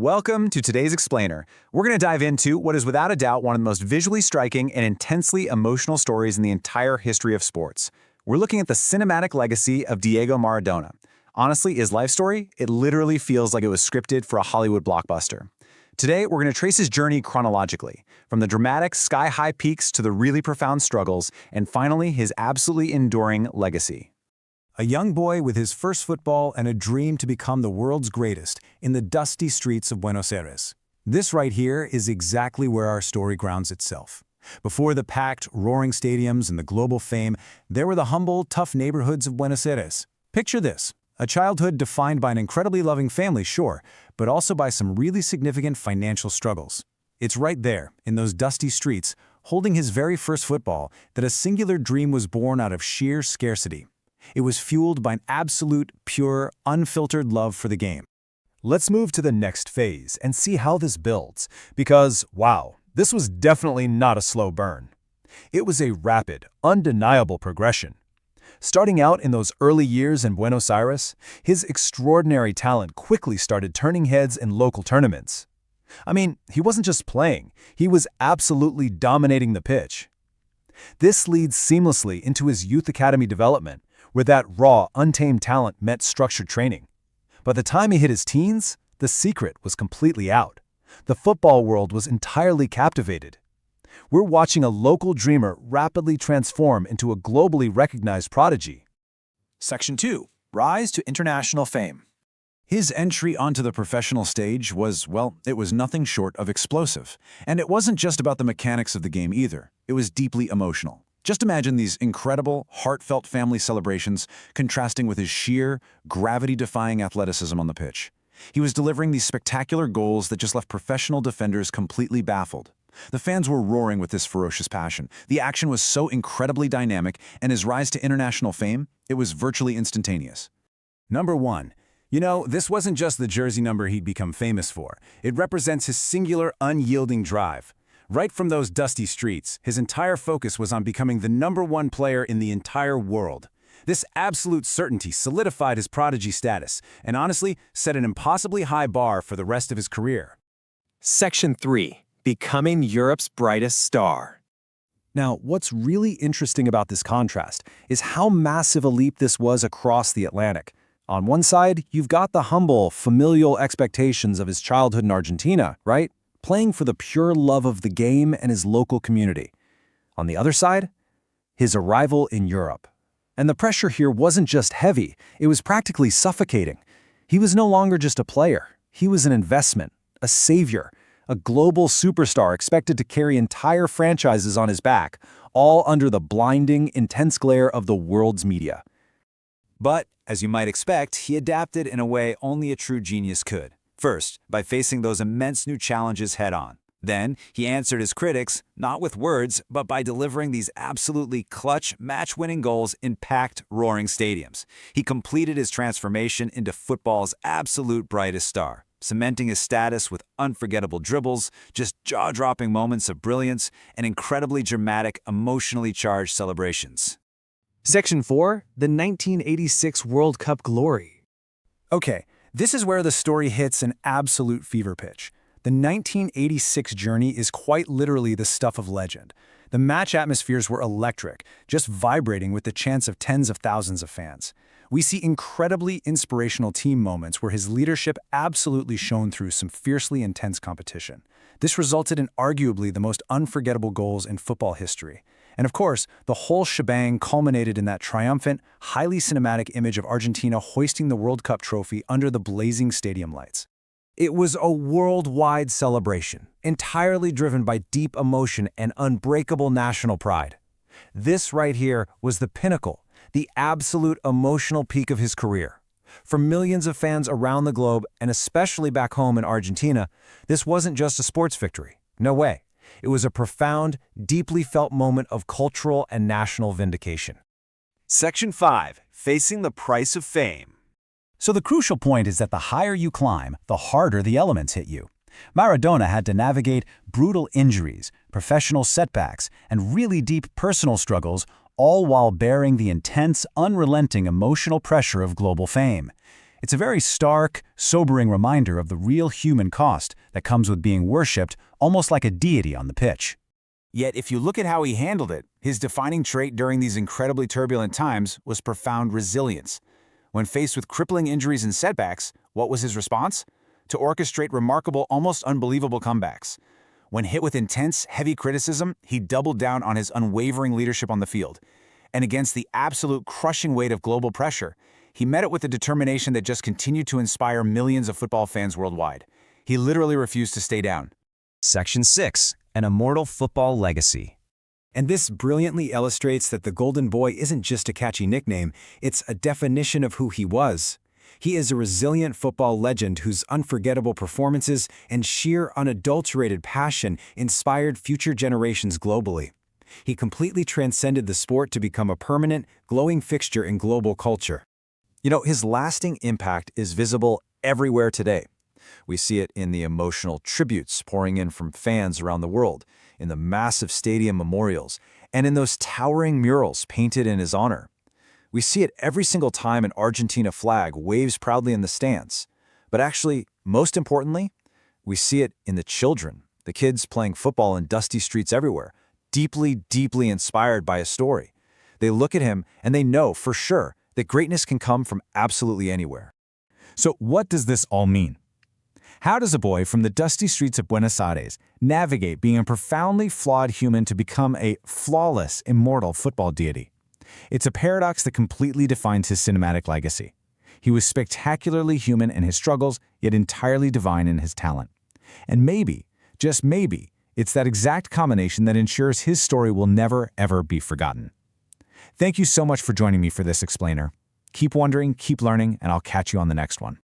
Welcome to today's Explainer. We're going to dive into what is without a doubt one of the most visually striking and intensely emotional stories in the entire history of sports. We're looking at the cinematic legacy of Diego Maradona. Honestly, his life story, it literally feels like it was scripted for a Hollywood blockbuster. Today, we're going to trace his journey chronologically, from the dramatic sky-high peaks to the really profound struggles, and finally, his absolutely enduring legacy. A young boy with his first football and a dream to become the world's greatest in the dusty streets of Buenos Aires. This right here is exactly where our story grounds itself. Before the packed, roaring stadiums and the global fame, there were the humble, tough neighborhoods of Buenos Aires. Picture this, a childhood defined by an incredibly loving family, sure, but also by some really significant financial struggles. It's right there, in those dusty streets, holding his very first football, that a singular dream was born out of sheer scarcity. It was fueled by an absolute, pure, unfiltered love for the game. Let's move to the next phase and see how this builds, because, wow, this was definitely not a slow burn. It was a rapid, undeniable progression. Starting out in those early years in Buenos Aires, his extraordinary talent quickly started turning heads in local tournaments. I mean, he wasn't just playing, he was absolutely dominating the pitch. This leads seamlessly into his youth academy development, where that raw, untamed talent met structured training. By the time he hit his teens, the secret was completely out. The football world was entirely captivated. We're watching a local dreamer rapidly transform into a globally recognized prodigy. Section 2. Rise to international fame. His entry onto the professional stage was, well, it was nothing short of explosive. And it wasn't just about the mechanics of the game either. It was deeply emotional. Just imagine these incredible, heartfelt family celebrations contrasting with his sheer, gravity-defying athleticism on the pitch. He was delivering these spectacular goals that just left professional defenders completely baffled. The fans were roaring with this ferocious passion. The action was so incredibly dynamic, and his rise to international fame, it was virtually instantaneous. Number 1. You know, this wasn't just the jersey number he'd become famous for. It represents his singular, unyielding drive. Right from those dusty streets, his entire focus was on becoming the #1 player in the entire world. This absolute certainty solidified his prodigy status, and honestly, set an impossibly high bar for the rest of his career. Section 3. Becoming Europe's brightest star. Now, what's really interesting about this contrast is how massive a leap this was across the Atlantic. On one side, you've got the humble, familial expectations of his childhood in Argentina, right? Playing for the pure love of the game and his local community. On the other side, his arrival in Europe. And the pressure here wasn't just heavy, it was practically suffocating. He was no longer just a player. He was an investment, a savior, a global superstar expected to carry entire franchises on his back, all under the blinding, intense glare of the world's media. But, as you might expect, he adapted in a way only a true genius could. First, by facing those immense new challenges head-on. Then, he answered his critics, not with words, but by delivering these absolutely clutch, match-winning goals in packed, roaring stadiums. He completed his transformation into football's absolute brightest star, cementing his status with unforgettable dribbles, just jaw-dropping moments of brilliance, and incredibly dramatic, emotionally charged celebrations. Section 4. The 1986 World Cup glory. Okay. This is where the story hits an absolute fever pitch. The 1986 journey is quite literally the stuff of legend. The match atmospheres were electric, just vibrating with the chants of tens of thousands of fans. We see incredibly inspirational team moments where his leadership absolutely shone through some fiercely intense competition. This resulted in arguably the most unforgettable goals in football history. And of course, the whole shebang culminated in that triumphant, highly cinematic image of Argentina hoisting the World Cup trophy under the blazing stadium lights. It was a worldwide celebration, entirely driven by deep emotion and unbreakable national pride. This right here was the pinnacle, the absolute emotional peak of his career. For millions of fans around the globe, and especially back home in Argentina, this wasn't just a sports victory. No way. It was a profound, deeply felt moment of cultural and national vindication. Section 5. Facing the price of fame. So the crucial point is that the higher you climb, the harder the elements hit you. Maradona had to navigate brutal injuries, professional setbacks, and really deep personal struggles, all while bearing the intense, unrelenting emotional pressure of global fame. It's a very stark, sobering reminder of the real human cost that comes with being worshipped almost like a deity on the pitch. Yet if you look at how he handled it, his defining trait during these incredibly turbulent times was profound resilience. When faced with crippling injuries and setbacks, what was his response? To orchestrate remarkable, almost unbelievable comebacks. When hit with intense, heavy criticism, he doubled down on his unwavering leadership on the field. And against the absolute crushing weight of global pressure, he met it with a determination that just continued to inspire millions of football fans worldwide. He literally refused to stay down. Section 6. An immortal football legacy. And this brilliantly illustrates that the Golden Boy isn't just a catchy nickname, it's a definition of who he was. He is a resilient football legend whose unforgettable performances and sheer unadulterated passion inspired future generations globally. He completely transcended the sport to become a permanent, glowing fixture in global culture. You know, his lasting impact is visible everywhere today. We see it in the emotional tributes pouring in from fans around the world, in the massive stadium memorials, and in those towering murals painted in his honor. We see it every single time an Argentina flag waves proudly in the stands. But actually, most importantly, we see it in the children, the kids playing football in dusty streets everywhere, deeply, deeply inspired by his story. They look at him and they know for sure that greatness can come from absolutely anywhere. So what does this all mean? How does a boy from the dusty streets of Buenos Aires navigate being a profoundly flawed human to become a flawless, immortal football deity? It's a paradox that completely defines his cinematic legacy. He was spectacularly human in his struggles, yet entirely divine in his talent. And maybe, just maybe, it's that exact combination that ensures his story will never, ever be forgotten. Thank you so much for joining me for this explainer. Keep wondering, keep learning, and I'll catch you on the next one.